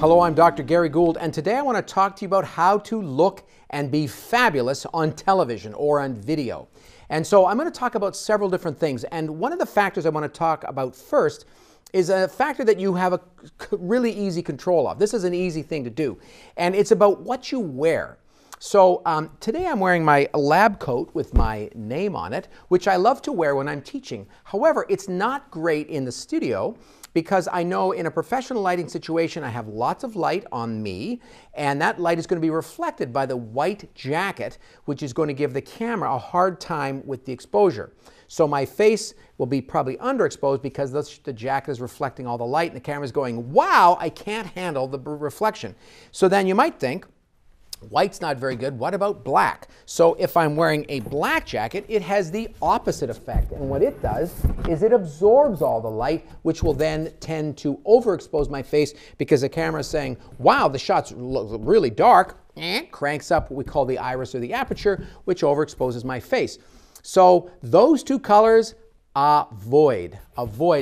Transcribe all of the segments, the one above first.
Hello, I'm Dr. Gary Gould, and today I want to talk to you about how to look and be fabulous on television or on video. And so I'm going to talk about several different things, and one of the factors I want to talk about first is a factor that you have a really easy control of. This is an easy thing to do, and it's about what you wear. So today I'm wearing my lab coat with my name on it, which I love to wear when I'm teaching. However, it's not great in the studio because I know in a professional lighting situation I have lots of light on me, and that light is going to be reflected by the white jacket, which is going to give the camera a hard time with the exposure. So my face will be probably underexposed because the jacket is reflecting all the light and the camera is going, wow, I can't handle the reflection. So then you might think, white's not very good, what about black? So if I'm wearing a black jacket, it has the opposite effect. And what it does is it absorbs all the light, which will then tend to overexpose my face because the camera is saying, wow, the shot's really dark, cranks up what we call the iris or the aperture, which overexposes my face. So those two colors, avoid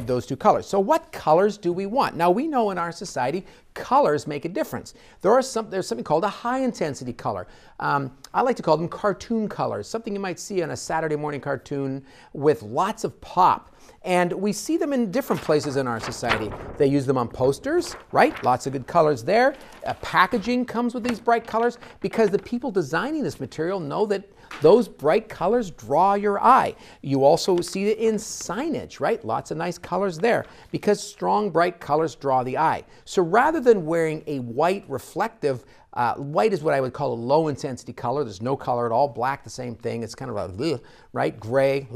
those two colors. So what colors do we want? Now we know in our society colors make a difference. There's something called a high intensity color. I like to call them cartoon colors, something you might see on a Saturday morning cartoon with lots of pop. And we see them in different places in our society. They use them on posters, right? Lots of good colors there. Packaging comes with these bright colors because the people designing this material know that those bright colors draw your eye. You also see it in signage, right? Lots of nice colors there because strong, bright colors draw the eye. So rather than wearing a white reflective, white is what I would call a low intensity color. There's no color at all. Black, the same thing. It's kind of a, right? Gray,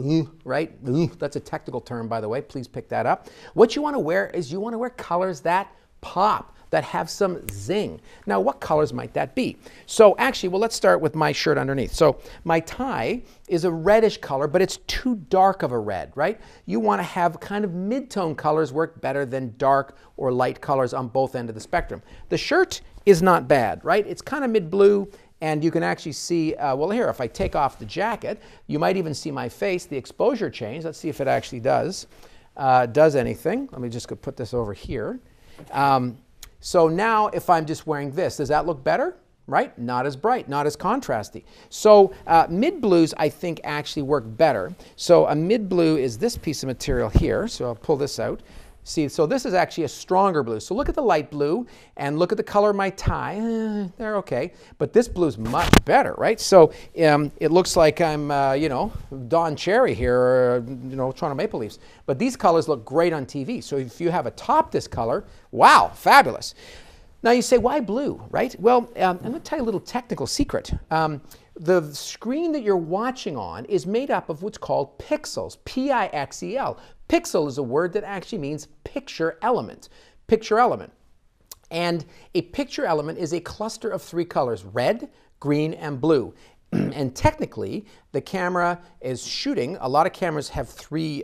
right? That's a technical term, by the way. Please pick that up. What you want to wear is you want to wear colors that pop, that have some zing. Now, what colors might that be? So actually, well, let's start with my shirt underneath. So my tie is a reddish color, but it's too dark of a red, right? You want to have kind of mid-tone colors work better than dark or light colors on both ends of the spectrum. The shirt is not bad, right? It's kind of mid-blue, and you can actually see, well here, if I take off the jacket, you might even see my face, the exposure change. Let's see if it actually does anything. Let me just go put this over here. So now if I'm just wearing this, does that look better? Right? Not as bright, not as contrasty. So mid-blues I think actually work better. So a mid-blue is this piece of material here. So I'll pull this out. See, so this is actually a stronger blue. So look at the light blue and look at the color of my tie. They're okay. But this blue is much better, right? So it looks like I'm, you know, Don Cherry here, or, you know, Toronto Maple Leafs. But these colors look great on TV. So if you have a top this color, wow, fabulous. Now you say, why blue, right? Well, I'm going to tell you a little technical secret. The screen that you're watching on is made up of what's called pixels, P-I-X-E-L. Pixel is a word that actually means picture element. Picture element. And a picture element is a cluster of three colors, red, green, and blue. And technically, the camera is shooting. A lot of cameras have three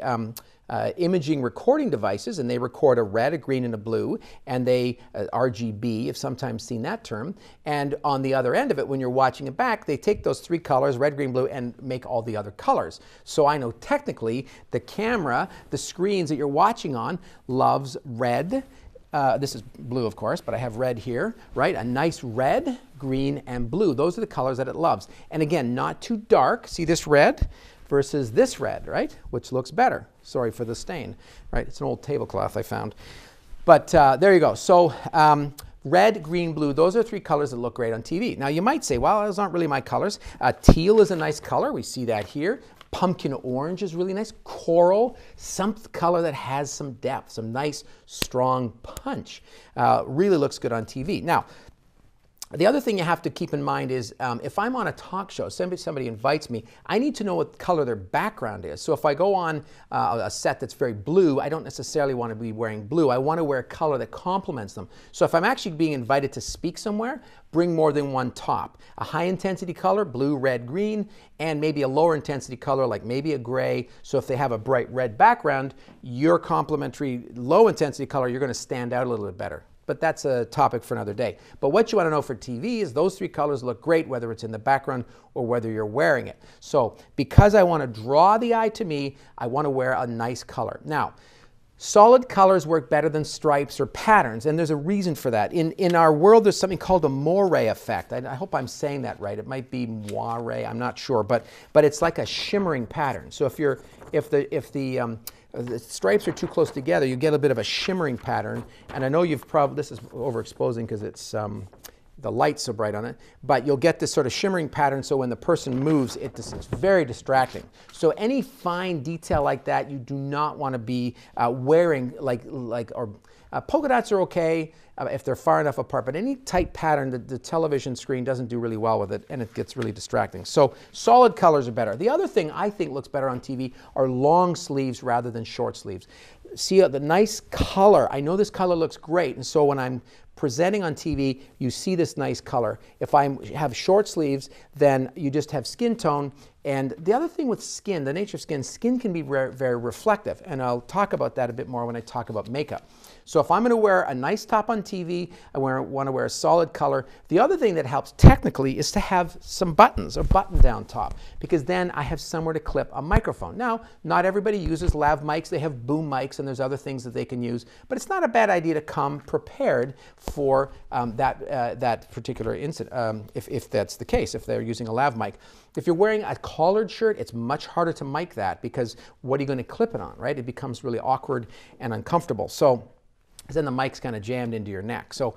imaging recording devices, and they record a red, a green, and a blue, and they, RGB, you've sometimes seen that term. And on the other end of it, when you're watching it back, they take those three colors, red, green, blue, and make all the other colors. So I know technically the camera, the screens that you're watching on, loves red. This is blue, of course, but I have red here, right? A nice red, green, and blue. Those are the colors that it loves. And again, not too dark. See this red versus this red, right? Which looks better. Sorry for the stain, right? It's an old tablecloth I found. But there you go. So red, green, blue, those are three colors that look great on TV. Now you might say, well, those aren't really my colors. Teal is a nice color. We see that here. Pumpkin orange is really nice. Coral, some color that has some depth, some nice, strong punch. Really looks good on TV. Now, the other thing you have to keep in mind is if I'm on a talk show, somebody invites me, I need to know what color their background is. So if I go on a set that's very blue, I don't necessarily want to be wearing blue. I want to wear a color that complements them. So if I'm actually being invited to speak somewhere, bring more than one top. A high intensity color, blue, red, green, and maybe a lower intensity color like maybe a gray. So if they have a bright red background, your complementary low intensity color, you're going to stand out a little bit better. But that's a topic for another day. But what you want to know for TV is those three colors look great whether it's in the background or whether you're wearing it. So because I want to draw the eye to me, I want to wear a nice color. Now, Solid colors work better than stripes or patterns, and there's a reason for that. In our world, there's something called the moire effect. I hope I'm saying that right. It might be moire, I'm not sure, but it's like a shimmering pattern. So if the stripes are too close together, you get a bit of a shimmering pattern. And I know you've probably, this is overexposing because it's the light's so bright on it, but you'll get this sort of shimmering pattern, so when the person moves, it's very distracting. So any fine detail like that, you do not want to be wearing polka dots are okay if they're far enough apart, but any tight pattern, the television screen doesn't do really well with it, and it gets really distracting. So solid colors are better. The other thing I think looks better on TV are long sleeves rather than short sleeves. See the nice color. I know this color looks great, and so when I'm presenting on TV, you see this nice color. If I have short sleeves, then you just have skin tone. And the other thing with skin, the nature of skin can be very, very reflective. And I'll talk about that a bit more when I talk about makeup. So if I'm going to wear a nice top on TV, I want to wear a solid color. The other thing that helps technically is to have some buttons, a button-down top, because then I have somewhere to clip a microphone. Now, not everybody uses lav mics. They have boom mics, and there's other things that they can use. But it's not a bad idea to come prepared for that particular incident, if that's the case, if they're using a lav mic. If you're wearing a collared shirt, it's much harder to mic that, because what are you going to clip it on, right? It becomes really awkward and uncomfortable. So then the mic's kind of jammed into your neck. So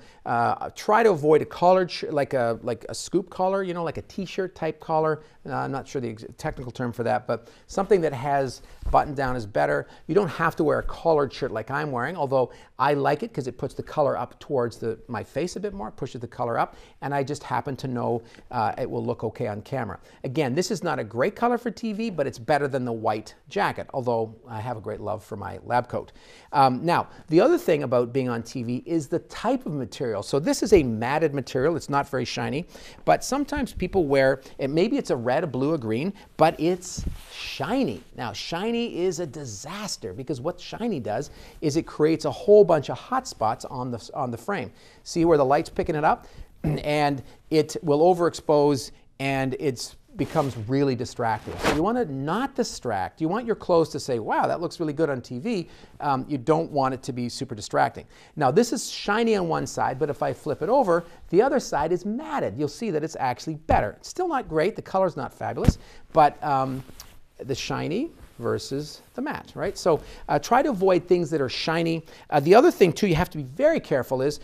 try to avoid a collared shirt, like a scoop collar, you know, like a t-shirt type collar. I'm not sure the technical term for that, but something that has button down is better. You don't have to wear a collared shirt like I'm wearing, although I like it because it puts the color up towards my face a bit more, pushes the color up, and I just happen to know it will look okay on camera. Again, this is not a great color for TV, but it's better than the white jacket, although I have a great love for my lab coat. Now, the other thing about being on TV is the type of material. So this is a matted material. It's not very shiny, but sometimes people wear it. Maybe it's a red, a blue, a green, but it's shiny. Now, shiny is a disaster, because what shiny does is it creates a whole bunch of hot spots on the frame. See where the light's picking it up, and it will overexpose, and it becomes really distracting. So you want to not distract. You want your clothes to say, wow, that looks really good on TV. You don't want it to be super distracting. Now, this is shiny on one side, but if I flip it over, the other side is matted. You'll see that it's actually better. It's still not great. The color's not fabulous, but the shiny versus the matte, right? So try to avoid things that are shiny. The other thing, too, you have to be very careful is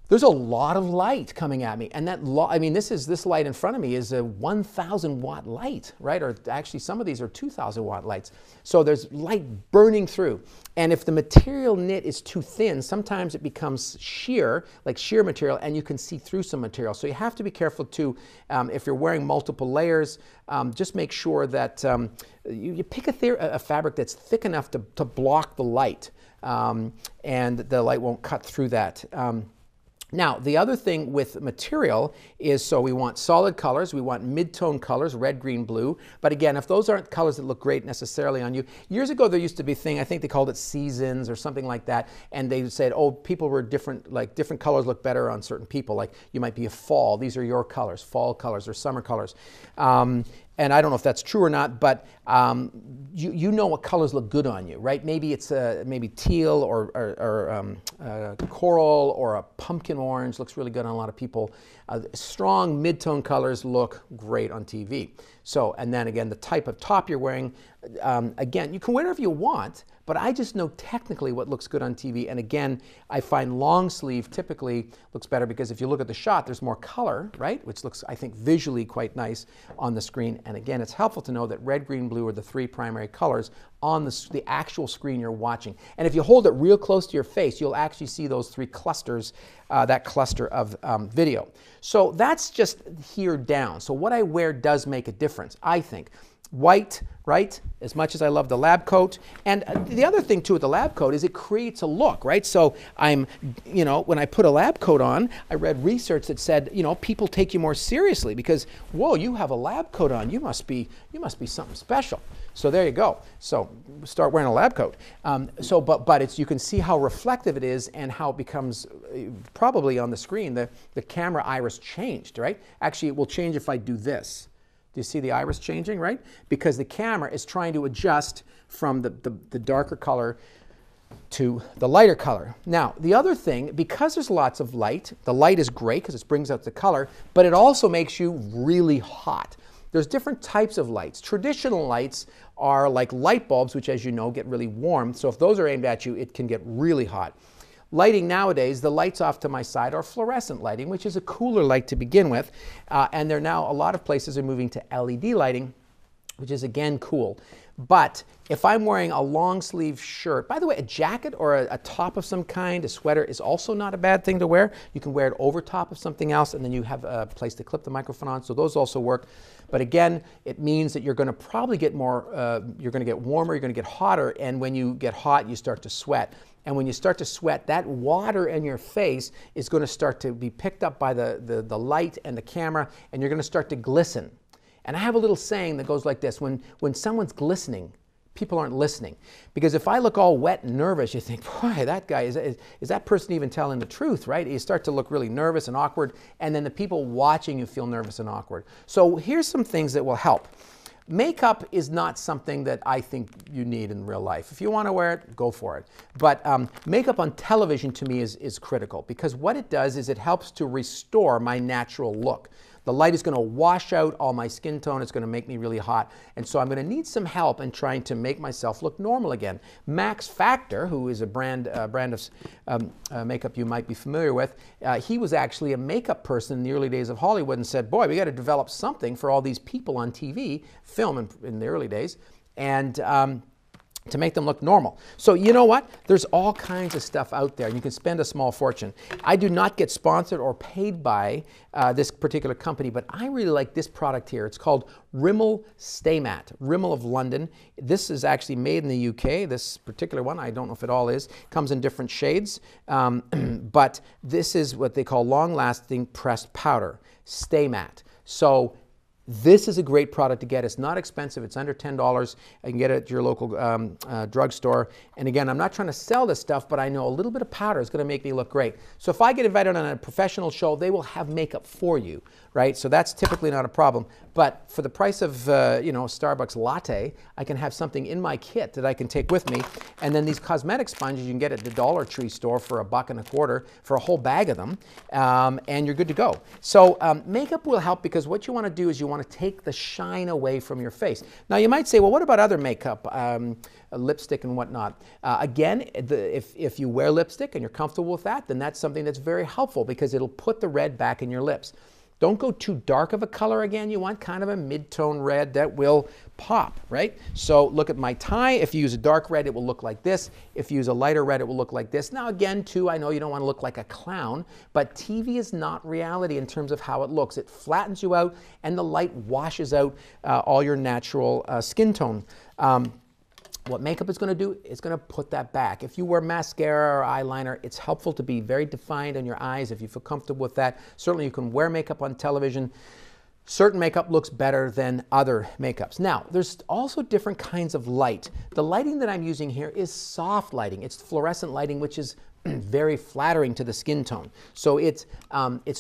there's a lot of light coming at me, and this light in front of me is a 1,000 watt light, right? Or actually, some of these are 2,000 watt lights. So there's light burning through, and if the material knit is too thin, sometimes it becomes sheer, like sheer material, and you can see through some material. So you have to be careful too. If you're wearing multiple layers, just make sure that you pick a fabric that's thick enough to block the light, and the light won't cut through that. Now, the other thing with material is, so we want solid colors, we want mid-tone colors, red, green, blue. But again, if those aren't colors that look great necessarily on you, years ago there used to be a thing, I think they called it seasons or something like that, and they said, oh, people were different, like different colors look better on certain people. Like you might be a fall, these are your colors, fall colors or summer colors. And I don't know if that's true or not, but you know what colors look good on you, right? Maybe it's maybe teal or coral, or a pumpkin orange looks really good on a lot of people. Strong mid-tone colors look great on TV. So, and then again, the type of top you're wearing, again, you can wear whatever you want, but I just know technically what looks good on TV. And again, I find long sleeve typically looks better, because if you look at the shot, there's more color, right? Which looks, I think, visually quite nice on the screen. And again, it's helpful to know that red, green, blue are the three primary colors on the actual screen you're watching. And if you hold it real close to your face, you'll actually see those three clusters, that cluster of video. So that's just here down. So what I wear does make a difference, I think. White, right? As much as I love the lab coat. And the other thing too with the lab coat is it creates a look, right? So when I put a lab coat on, I read research that said, people take you more seriously because, whoa, you have a lab coat on. You must be something special. So there you go. So start wearing a lab coat. But you can see how reflective it is and how it becomes, probably on the screen, the camera iris changed, right? Actually, it will change if I do this. Do you see the iris changing, right? Because the camera is trying to adjust from the darker color to the lighter color. Now, the other thing, because there's lots of light, the light is great because it brings out the color, but it also makes you really hot. There's different types of lights. Traditional lights are like light bulbs, which, as you know, get really warm. So if those are aimed at you, it can get really hot. Lighting nowadays, the lights off to my side are fluorescent lighting, which is a cooler light to begin with. And there now, a lot of places are moving to LED lighting, which is again cool. But if I'm wearing a long sleeve shirt, by the way, a jacket or a top of some kind, a sweater, is also not a bad thing to wear. You can wear it over top of something else, and then you have a place to clip the microphone on, so those also work. But again, it means that you're going to probably get more, you're going to get warmer, you're going to get hotter, and when you get hot, you start to sweat. And when you start to sweat, that water in your face is going to start to be picked up by the light and the camera, and you're going to start to glisten. And I have a little saying that goes like this: when someone's glistening, people aren't listening. Because if I look all wet and nervous, you think, boy, that guy, is that person even telling the truth, right? You start to look really nervous and awkward, and then the people watching you feel nervous and awkward. So here's some things that will help. Makeup is not something that I think you need in real life. If you want to wear it, go for it. But makeup on television to me is critical, because what it does is it helps to restore my natural look. The light is going to wash out all my skin tone. It's going to make me really hot. And so I'm going to need some help in trying to make myself look normal again. Max Factor, who is a brand of makeup you might be familiar with, he was actually a makeup person in the early days of Hollywood and said, boy, we got to develop something for all these people on TV, film in the early days, and to make them look normal. So you know what? There's all kinds of stuff out there, and you can spend a small fortune. I do not get sponsored or paid by this particular company, but I really like this product here. It's called Rimmel Stay Matte, Rimmel of London. This is actually made in the UK. This particular one, I don't know if it all is, comes in different shades, but this is what they call long-lasting pressed powder, Stay Matte. So this is a great product to get. It's not expensive. It's under $10. You can get it at your local drugstore. And again, I'm not trying to sell this stuff, but I know a little bit of powder is going to make me look great. So if I get invited on a professional show, they will have makeup for you, right? So that's typically not a problem. But for the price of, you know, Starbucks latte, I can have something in my kit that I can take with me. And then these cosmetic sponges you can get at the Dollar Tree store for $1.25 for a whole bag of them, and you're good to go. So makeup will help, because what you want to do is you want to take the shine away from your face. Now you might say, well, what about other makeup, lipstick and whatnot? Again, if you wear lipstick and you're comfortable with that, then that's something that's very helpful, because it'll put the red back in your lips. Don't go too dark of a color again. You want kind of a mid-tone red that will pop, right? So look at my tie. If you use a dark red, it will look like this. If you use a lighter red, it will look like this. Now again, too, I know you don't want to look like a clown, but TV is not reality in terms of how it looks. It flattens you out, and the light washes out all your natural skin tone. What makeup is going to do is going to put that back. If you wear mascara or eyeliner, it's helpful to be very defined on your eyes if you feel comfortable with that. Certainly you can wear makeup on television. Certain makeup looks better than other makeups. Now, there's also different kinds of light. The lighting that I'm using here is soft lighting. It's fluorescent lighting, which is very flattering to the skin tone. So it's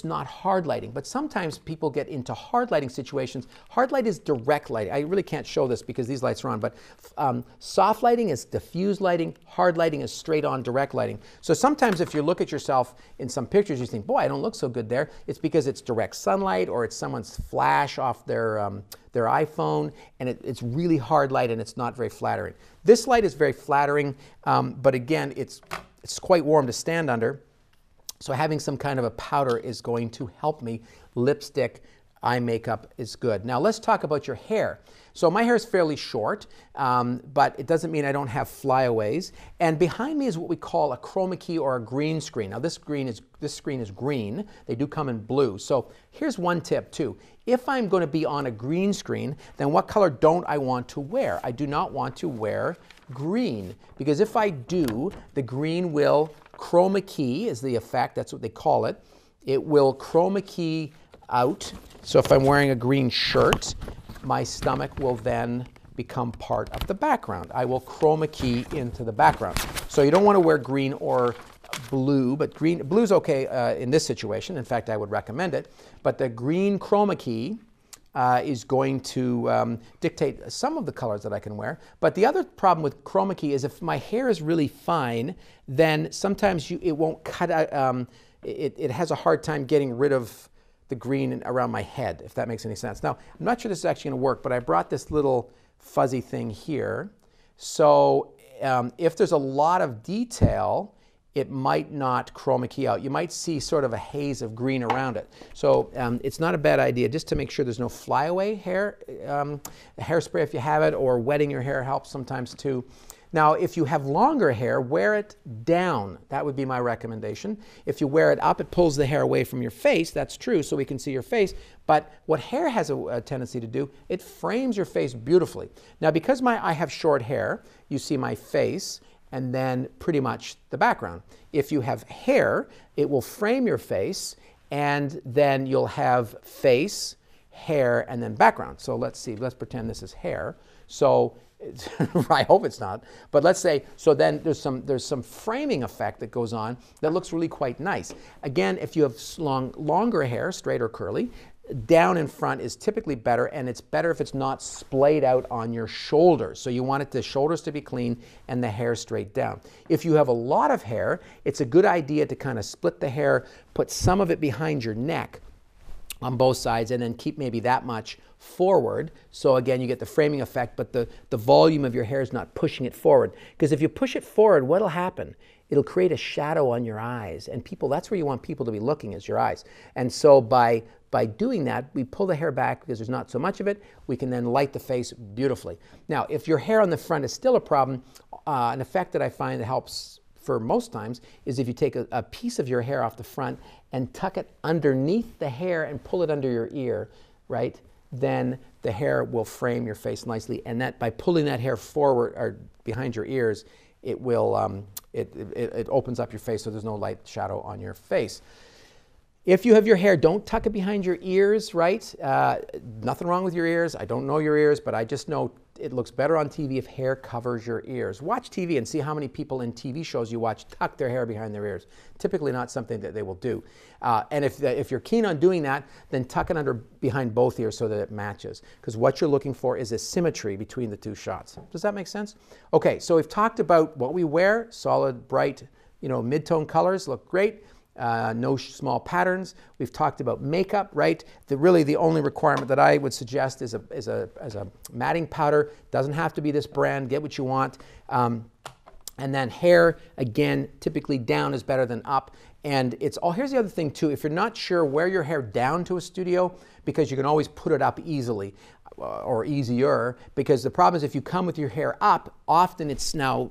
not hard lighting, but sometimes people get into hard lighting situations. Hard light is direct lighting. I really can't show this because these lights are on, but soft lighting is diffuse lighting. Hard lighting is straight on direct lighting. So sometimes if you look at yourself in some pictures, you think, boy, I don't look so good there. It's because it's direct sunlight, or it's someone's flash off their iPhone, and it's really hard light, and it's not very flattering. This light is very flattering, but again, it's quite warm to stand under, so having some kind of a powder is going to help me. Lipstick, eye makeup is good. Now let's talk about your hair. So my hair is fairly short, but it doesn't mean I don't have flyaways. And behind me is what we call a chroma key or a green screen. Now this screen is green. They do come in blue. So here's one tip too. If I'm going to be on a green screen, then what color don't I want to wear? I do not want to wear green, because if I do, the green will chroma key is the effect, that's what they call it. It will chroma key out. So if I'm wearing a green shirt, my stomach will then become part of the background. I will chroma key into the background. So you don't want to wear green or blue, but blue's okay in this situation. In fact, I would recommend it. But the green chroma key is going to dictate some of the colors that I can wear. But the other problem with chroma key is if my hair is really fine, then sometimes it won't cut out, it has a hard time getting rid of the green around my head, if that makes any sense. Now, I'm not sure this is actually going to work, but I brought this little fuzzy thing here. So if there's a lot of detail, it might not chroma key out. You might see sort of a haze of green around it. So it's not a bad idea just to make sure there's no flyaway hair, hairspray if you have it, or wetting your hair helps sometimes too. Now, if you have longer hair, wear it down. That would be my recommendation. If you wear it up, it pulls the hair away from your face. That's true, so we can see your face. But what hair has a tendency to do, it frames your face beautifully. Now, because I have short hair, you see my face, and then pretty much the background. If you have hair, it will frame your face, and then you'll have face, hair, and then background. So let's see, let's pretend this is hair. So I hope it's not, but let's say, so then there's some framing effect that goes on that looks really quite nice. Again, if you have longer hair, straight or curly, down in front is typically better, and it's better if it's not splayed out on your shoulders. So you want the shoulders to be clean and the hair straight down. If you have a lot of hair, it's a good idea to kind of split the hair, put some of it behind your neck on both sides, and then keep maybe that much forward. So again, you get the framing effect, but the volume of your hair is not pushing it forward. Because if you push it forward, what'll happen? It'll create a shadow on your eyes, and that's where you want people to be looking, is your eyes. And so by doing that, we pull the hair back because there's not so much of it. We can then light the face beautifully. Now, if your hair on the front is still a problem, an effect that I find that helps for most times is if you take a piece of your hair off the front and tuck it underneath the hair and pull it under your ear, right? Then the hair will frame your face nicely, and that by pulling that hair forward or behind your ears, it will it opens up your face so there's no light shadow on your face. If you have your hair, don't tuck it behind your ears, right? Nothing wrong with your ears. I don't know your ears, but I just know it looks better on TV if hair covers your ears. Watch TV and see how many people in TV shows you watch tuck their hair behind their ears. Typically not something that they will do. And if you're keen on doing that, then tuck it behind both ears so that it matches. Because what you're looking for is a symmetry between the two shots. Does that make sense? Okay, so we've talked about what we wear. Solid, bright, mid-tone colors look great. No small patterns. We've talked about makeup, right? Really the only requirement that I would suggest is a matting powder. Doesn't have to be this brand. Get what you want. And then hair, again, typically down is better than up. And here's the other thing too. If you're not sure, wear your hair down to a studio, because you can always put it up easily or easier. Because the problem is if you come with your hair up, often it's now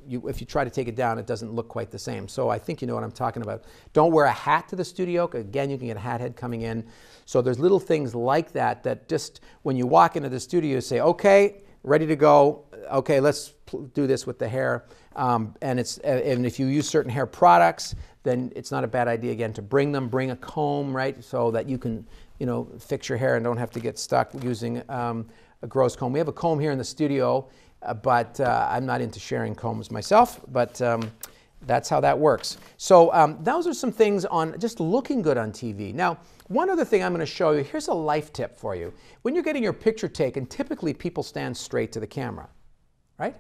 if you try to take it down, it doesn't look quite the same. So I think you know what I'm talking about. Don't wear a hat to the studio. Again, you can get a hat head coming in. So there's little things like that just when you walk into the studio, you say, okay, ready to go. Okay, let's do this with the hair. And if you use certain hair products, then it's not a bad idea, again, to bring a comb, right? So that you can, fix your hair and don't have to get stuck using a gross comb. We have a comb here in the studio. But I'm not into sharing combs myself, but that's how that works. So those are some things on just looking good on TV. Now, one other thing I'm going to show you, here's a life tip for you. When you're getting your picture taken, typically people stand straight to the camera, right?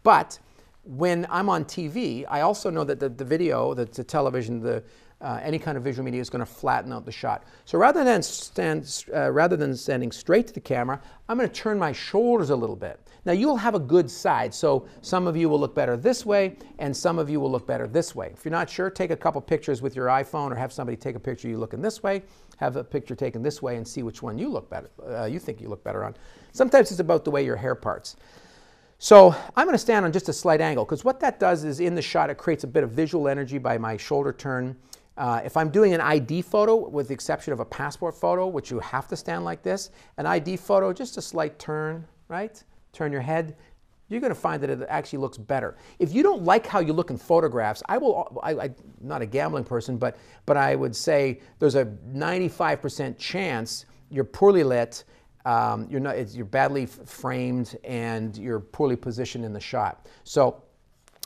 But when I'm on TV, I also know that the video, the television, any kind of visual media is going to flatten out the shot. So rather than standing straight to the camera, I'm going to turn my shoulders a little bit. Now you'll have a good side, so some of you will look better this way, and some of you will look better this way. If you're not sure, take a couple pictures with your iPhone, or have somebody take a picture you looking this way, have a picture taken this way, and see which one you look better. You think you look better on. Sometimes it's about the way your hair parts. So I'm going to stand on just a slight angle, because what that does is in the shot it creates a bit of visual energy by my shoulder turn. If I'm doing an ID photo, with the exception of a passport photo, which you have to stand like this, an ID photo, just a slight turn, right? Turn your head, you're going to find that it actually looks better. If you don't like how you look in photographs, I'm not a gambling person, but I would say there's a 95% chance you're poorly lit, you're badly framed, and you're poorly positioned in the shot. So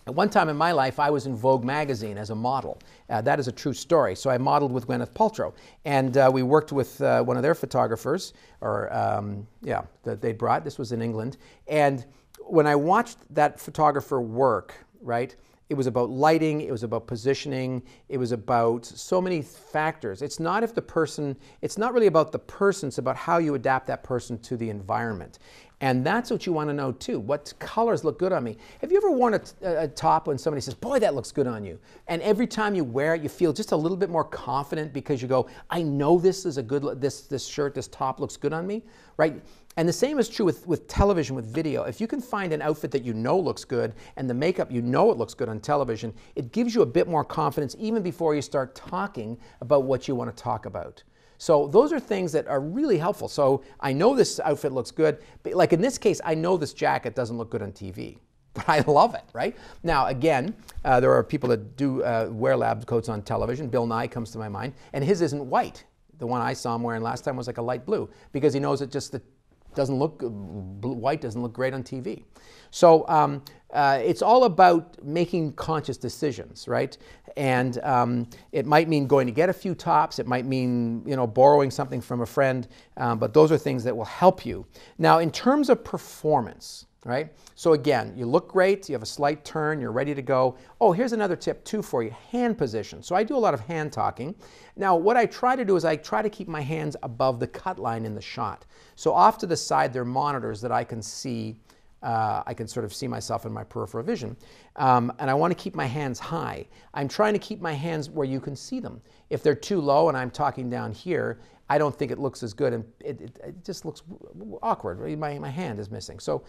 At one time in my life, I was in Vogue magazine as a model. That is a true story. So I modeled with Gwyneth Paltrow, and we worked with one of their photographers, or that they brought. This was in England, and when I watched that photographer work, right, it was about lighting, it was about positioning, it was about so many factors. It's not really about the person, it's about how you adapt that person to the environment. And that's what you want to know too. What colors look good on me? Have you ever worn a top when somebody says, boy, that looks good on you? And every time you wear it, you feel just a little bit more confident because you go, I know this is a good, this shirt, this top looks good on me, right? And the same is true with television, with video. If you can find an outfit that you know looks good and the makeup, you know it looks good on television, it gives you a bit more confidence even before you start talking about what you want to talk about. So those are things that are really helpful. So I know this outfit looks good, but like in this case, I know this jacket doesn't look good on TV, but I love it, right? Now, again, there are people that do wear lab coats on television. Bill Nye comes to my mind, and his isn't white. The one I saw him wearing last time was like a light blue because he knows it just doesn't look, white doesn't look great on TV. So it's all about making conscious decisions, right? And it might mean going to get a few tops. It might mean, borrowing something from a friend. But those are things that will help you. Now, in terms of performance, right? So again, you look great, you have a slight turn, you're ready to go. Oh, here's another tip too for you, hand position. So I do a lot of hand talking. Now, what I try to do is I try to keep my hands above the cut line in the shot. So off to the side, there are monitors that I can see. I can sort of see myself in my peripheral vision. And I want to keep my hands high. I'm trying to keep my hands where you can see them. If they're too low and I'm talking down here, I don't think it looks as good, and it just looks awkward. Right? My hand is missing. So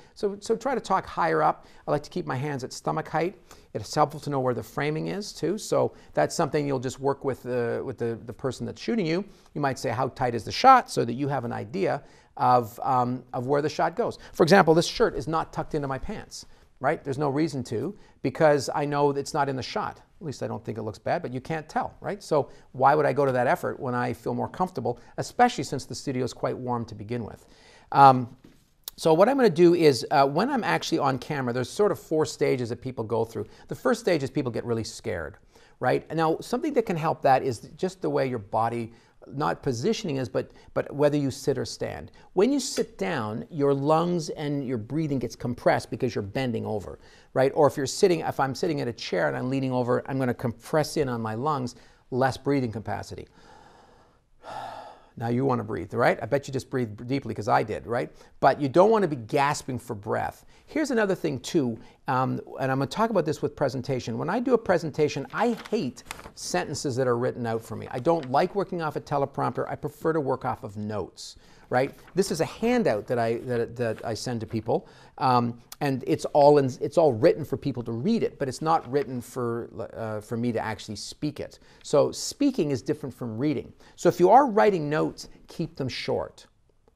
try to talk higher up. I like to keep my hands at stomach height. It's helpful to know where the framing is too. So that's something you'll just work with the person that's shooting you. You might say, how tight is the shot, so that you have an idea of where the shot goes. For example, this shirt is not tucked into my pants, right? There's no reason to, because I know it's not in the shot. At least I don't think it looks bad, but you can't tell, right? So why would I go to that effort when I feel more comfortable, especially since the studio is quite warm to begin with? So what I'm going to do is, when I'm actually on camera, there's sort of 4 stages that people go through. The first stage is people get really scared, right? Now, something that can help that is just the way your body, not positioning is, but whether you sit or stand. When you sit down, your lungs and your breathing gets compressed because you're bending over, right? Or if I'm sitting in a chair and I'm leaning over, I'm going to compress in on my lungs, less breathing capacity. Now you want to breathe, right? I bet you just breathed deeply because I did, right? But you don't want to be gasping for breath. Here's another thing too, and I'm going to talk about this with presentation. When I do a presentation, I hate sentences that are written out for me. I don't like working off a teleprompter. I prefer to work off of notes, right? This is a handout that I send to people, and it's all written for people to read it, but it's not written for me to actually speak it. So speaking is different from reading. So if you are writing notes, keep them short.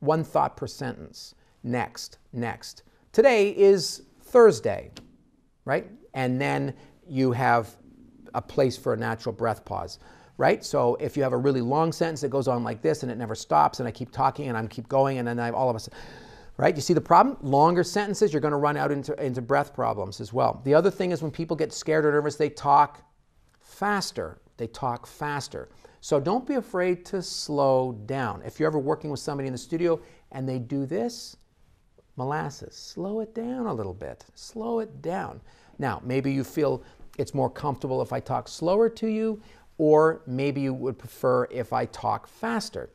1 thought per sentence. Next, next. Today is Thursday, right? And then you have a place for a natural breath pause, right? So if you have a really long sentence that goes on like this and it never stops and I keep talking and I keep going and then all of a sudden, right? You see the problem? Longer sentences, you're going to run out into breath problems as well. The other thing is when people get scared or nervous, they talk faster. They talk faster. So don't be afraid to slow down. If you're ever working with somebody in the studio and they do this, molasses, slow it down a little bit. Slow it down. Now, maybe you feel it's more comfortable if I talk slower to you, or maybe you would prefer if I talk faster.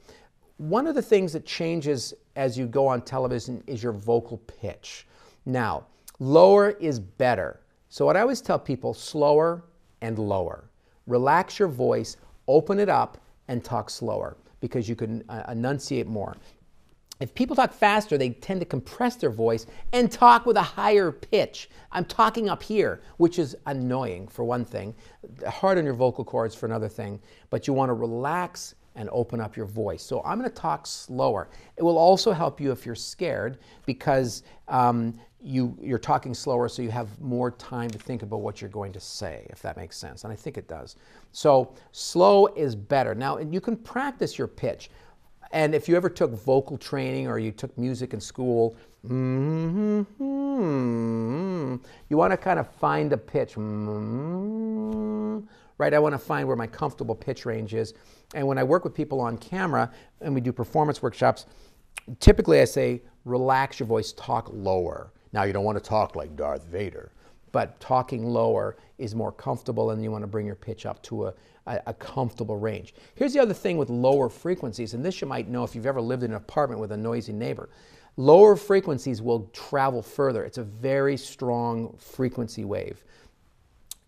One of the things that changes as you go on television is your vocal pitch. Now, lower is better. So what I always tell people, slower and lower. Relax your voice, open it up, and talk slower because you can enunciate more. If people talk faster, they tend to compress their voice and talk with a higher pitch. I'm talking up here, which is annoying for one thing, hard on your vocal cords for another thing, but you want to relax and open up your voice. So I'm going to talk slower. It will also help you if you're scared because you're talking slower, so you have more time to think about what you're going to say, if that makes sense, and I think it does. So slow is better. Now, you can practice your pitch. And if you ever took vocal training or you took music in school, you You want to kind of find the pitch. Right? I want to find where my comfortable pitch range is. And when I work with people on camera and we do performance workshops, typically I say, relax your voice, talk lower. Now, you don't want to talk like Darth Vader, but talking lower is more comfortable, and you want to bring your pitch up to a comfortable range. Here's the other thing with lower frequencies, and this you might know if you've ever lived in an apartment with a noisy neighbor. Lower frequencies will travel further. It's a very strong frequency wave.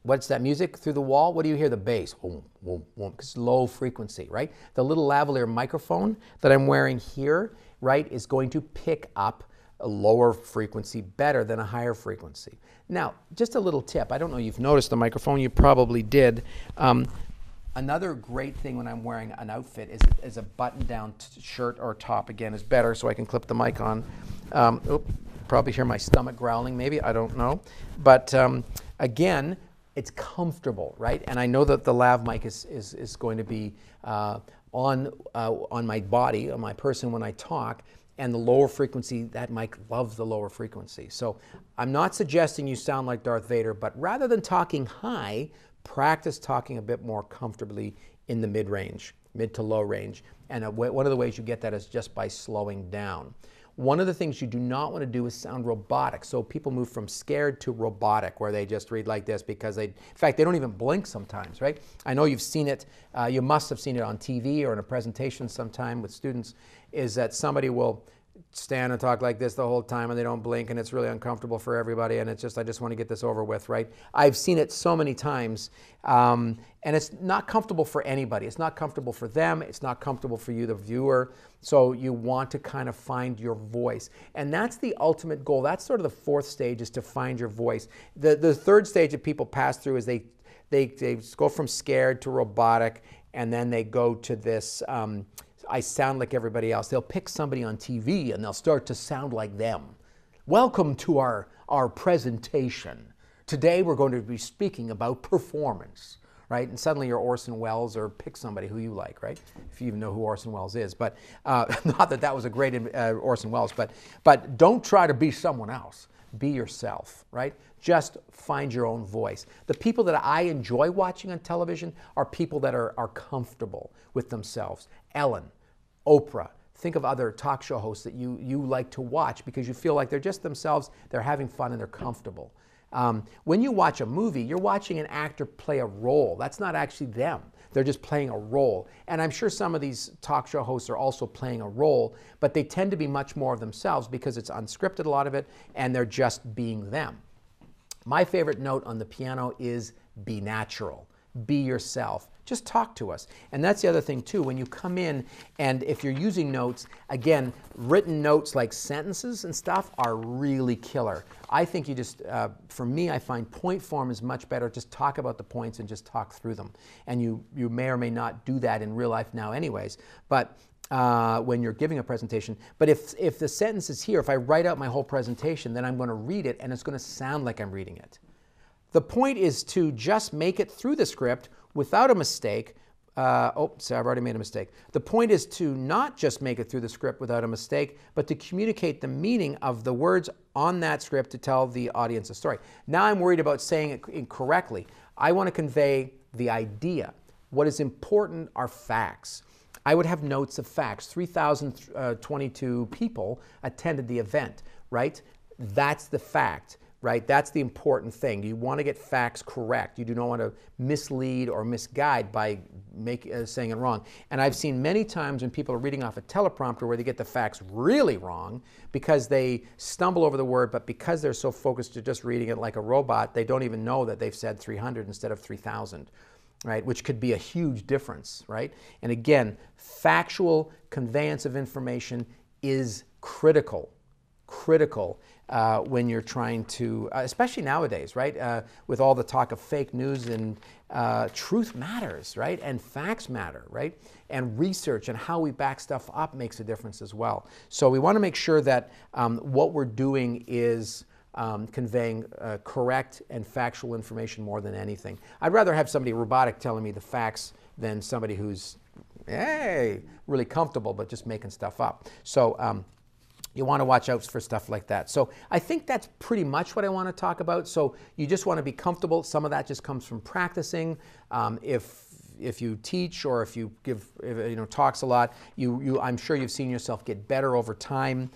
What's that music through the wall? What do you hear? The bass. Boom, boom, boom. It's low frequency, right? The little lavalier microphone that I'm wearing here, right, is going to pick up a lower frequency better than a higher frequency. Now, just a little tip. I don't know if you've noticed the microphone. You probably did. Another great thing when I'm wearing an outfit is a button-down shirt or top, again, is better, so I can clip the mic on. Probably hear my stomach growling, maybe. I don't know. But again, it's comfortable, right? And I know that the lav mic is going to be on my body, on my person when I talk, and the lower frequency, that mic loves the lower frequency. So I'm not suggesting you sound like Darth Vader, but rather than talking high, practice talking a bit more comfortably in the mid-range, mid to low range. And one of the ways you get that is just by slowing down. One of the things you do not want to do is sound robotic. So people move from scared to robotic, where they just read like this because in fact, they don't even blink sometimes, right? I know you've seen it, you must have seen it on TV or in a presentation sometime with students, is that somebody will stand and talk like this the whole time and they don't blink, and it's really uncomfortable for everybody, and it's just, I just want to get this over with, right? I've seen it so many times, and it's not comfortable for anybody. It's not comfortable for them. It's not comfortable for you, the viewer. So you want to kind of find your voice. And that's the ultimate goal. That's sort of the fourth stage, is to find your voice. The third stage that people pass through is they go from scared to robotic, and then they go to this, I sound like everybody else. They'll pick somebody on TV and they'll start to sound like them. Welcome to our presentation. Today we're going to be speaking about performance, right? And suddenly you're Orson Welles, or pick somebody who you like, right? If you even know who Orson Welles is. But not that that was a great Orson Welles, but don't try to be someone else. Be yourself, right? Just find your own voice. The people that I enjoy watching on television are people that are comfortable with themselves. Ellen, Oprah. Think of other talk show hosts that you like to watch because you feel like they're just themselves, they're having fun, and they're comfortable. When you watch a movie, you're watching an actor play a role. That's not actually them. They're just playing a role. And I'm sure some of these talk show hosts are also playing a role, but they tend to be much more of themselves because it's unscripted, a lot of it, and they're just being them. My favorite note on the piano is be natural. Be yourself. Just talk to us. And that's the other thing too, when you come in and if you're using notes, again, written notes like sentences and stuff are really killer. I think you just, for me, I find point form is much better. Just talk about the points and just talk through them. And you may or may not do that in real life now anyways, but when you're giving a presentation. But if the sentence is here, if I write out my whole presentation, then I'm going to read it and it's going to sound like I'm reading it. The point is to just make it through the script without a mistake. Sorry, I've already made a mistake. The point is to not just make it through the script without a mistake, but to communicate the meaning of the words on that script to tell the audience a story. Now I'm worried about saying it incorrectly. I want to convey the idea. What is important are facts. I would have notes of facts. 3,022 people attended the event, right? That's the fact. Right? That's the important thing. You want to get facts correct. You do not want to mislead or misguide by saying it wrong. And I've seen many times when people are reading off a teleprompter where they get the facts really wrong because they stumble over the word, but because they're so focused to just reading it like a robot, they don't even know that they've said 300 instead of 3,000, right? Which could be a huge difference, right? And again, factual conveyance of information is critical when you're trying to, especially nowadays, right? With all the talk of fake news, and truth matters, right? And facts matter, right? And research and how we back stuff up makes a difference as well. So we want to make sure that what we're doing is conveying correct and factual information more than anything. I'd rather have somebody robotic telling me the facts than somebody who's, hey, really comfortable but just making stuff up. So You want to watch out for stuff like that. So I think that's pretty much what I want to talk about. So you just want to be comfortable. Some of that just comes from practicing. If you teach or if you give talks a lot, I'm sure you've seen yourself get better over time.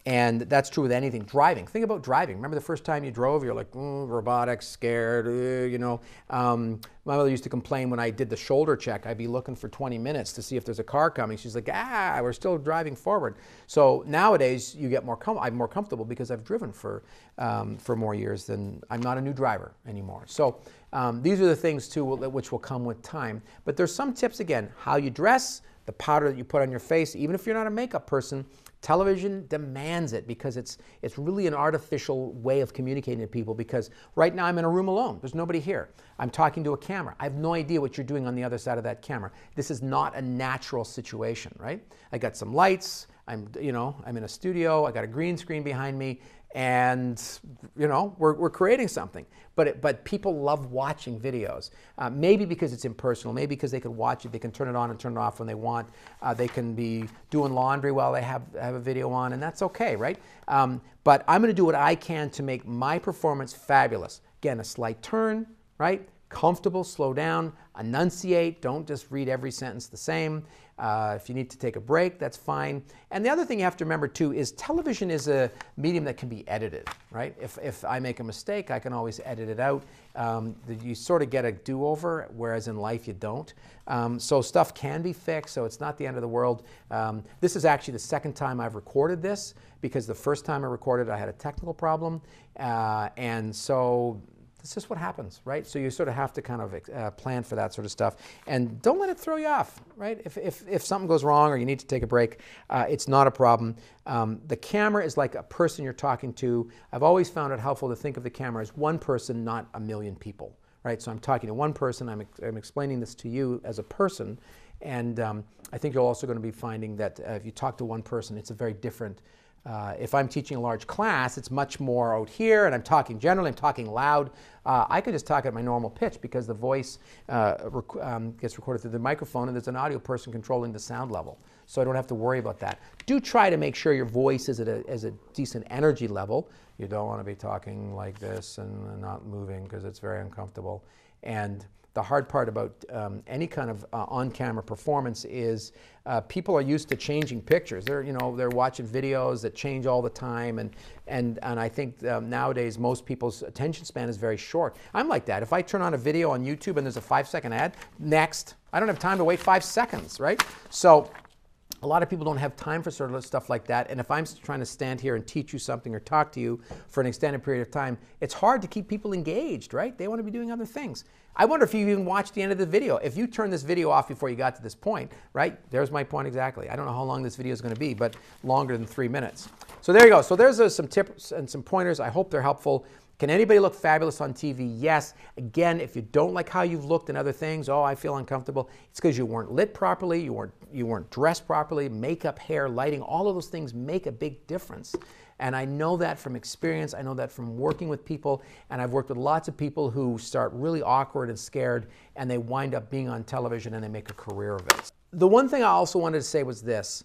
And that's true with anything. Driving. Think about driving. Remember the first time you drove, you're like, robotics, scared, My mother used to complain when I did the shoulder check. I'd be looking for 20 minutes to see if there's a car coming. She's like, we're still driving forward. So nowadays, you get I'm more comfortable because I've driven for more years than I'm not a new driver anymore. So these are the things too which will come with time. But there's some tips, again, how you dress, the powder that you put on your face, even if you're not a makeup person. Television demands it because it's really an artificial way of communicating to people, because right now I'm in a room alone. There's nobody here. I'm talking to a camera. I have no idea what you're doing on the other side of that camera. This is not a natural situation, right? I got some lights. I'm in a studio. I got a green screen behind me, and we're creating something. But people love watching videos. Maybe because it's impersonal. Maybe because they can watch it. They can turn it on and turn it off when they want. They can be doing laundry while they have a video on, and that's okay, right? But I'm going to do what I can to make my performance fabulous. Again, a slight turn, right? Comfortable, slow down, enunciate. Don't just read every sentence the same. If you need to take a break, that's fine. And the other thing you have to remember too is television is a medium that can be edited, right? If I make a mistake, I can always edit it out. You sort of get a do-over, whereas in life you don't. So stuff can be fixed, so it's not the end of the world. This is actually the second time I've recorded this, because the first time I recorded I had a technical problem. And so it's just what happens, right? So you sort of have to kind of plan for that sort of stuff. And don't let it throw you off, right? If something goes wrong or you need to take a break, it's not a problem. The camera is like a person you're talking to. I've always found it helpful to think of the camera as one person, not a million people, right? So I'm talking to one person. I'm explaining this to you as a person. And I think you're also going to be finding that if you talk to one person, it's a very different. If I'm teaching a large class, it's much more out here, and I'm talking generally, I'm talking loud. I could just talk at my normal pitch because the voice gets recorded through the microphone, and there's an audio person controlling the sound level. So I don't have to worry about that. Do try to make sure your voice is at a decent energy level. You don't want to be talking like this and not moving because it's very uncomfortable. And the hard part about any kind of on-camera performance is people are used to changing pictures. They're watching videos that change all the time, and I think nowadays most people's attention span is very short. I'm like that. If I turn on a video on YouTube and there's a 5-second ad, next. I don't have time to wait 5 seconds, right? So a lot of people don't have time for sort of stuff like that, and if I'm trying to stand here and teach you something or talk to you for an extended period of time, it's hard to keep people engaged, right? They want to be doing other things. I wonder if you even watched the end of the video. If you turned this video off before you got to this point, right? There's my point exactly. I don't know how long this video is going to be, but longer than 3 minutes. So there you go. So there's some tips and some pointers. I hope they're helpful. Can anybody look fabulous on TV? Yes. Again, if you don't like how you've looked and other things, I feel uncomfortable, it's because you weren't lit properly, you weren't dressed properly, makeup, hair, lighting, all of those things make a big difference. And I know that from experience, I know that from working with people, and I've worked with lots of people who start really awkward and scared, and they wind up being on television and they make a career of it. The one thing I also wanted to say was this: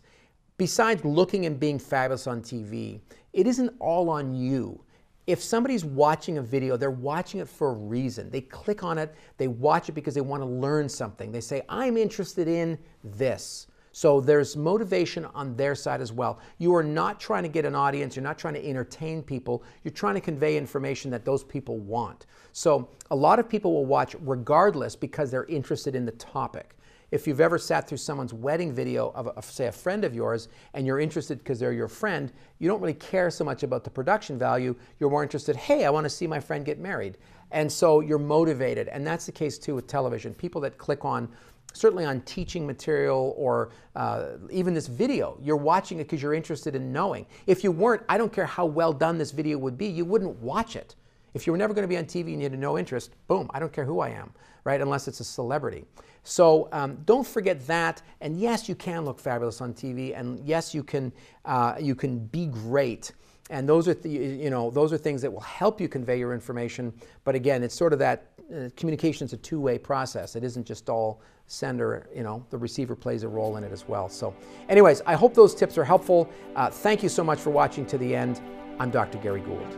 besides looking and being fabulous on TV, it isn't all on you. If somebody's watching a video, they're watching it for a reason. They click on it, they watch it because they want to learn something. They say, I'm interested in this. So there's motivation on their side as well. You are not trying to get an audience, you're not trying to entertain people, you're trying to convey information that those people want. So a lot of people will watch regardless because they're interested in the topic. If you've ever sat through someone's wedding video of, say, a friend of yours, and you're interested because they're your friend, you don't really care so much about the production value. You're more interested, hey, I want to see my friend get married. And so you're motivated. And that's the case too with television. People that click on, certainly on teaching material or even this video, you're watching it because you're interested in knowing. If you weren't, I don't care how well done this video would be, you wouldn't watch it. If you were never going to be on TV and you had no interest, boom, I don't care who I am, right? Unless it's a celebrity. So don't forget that. And yes, you can look fabulous on TV, and yes, you can be great. And those are those are things that will help you convey your information. But again, it's sort of that communication is a two-way process. It isn't just all sender. The receiver plays a role in it as well. So, anyways, I hope those tips are helpful. Thank you so much for watching to the end. I'm Dr. Gary Gould.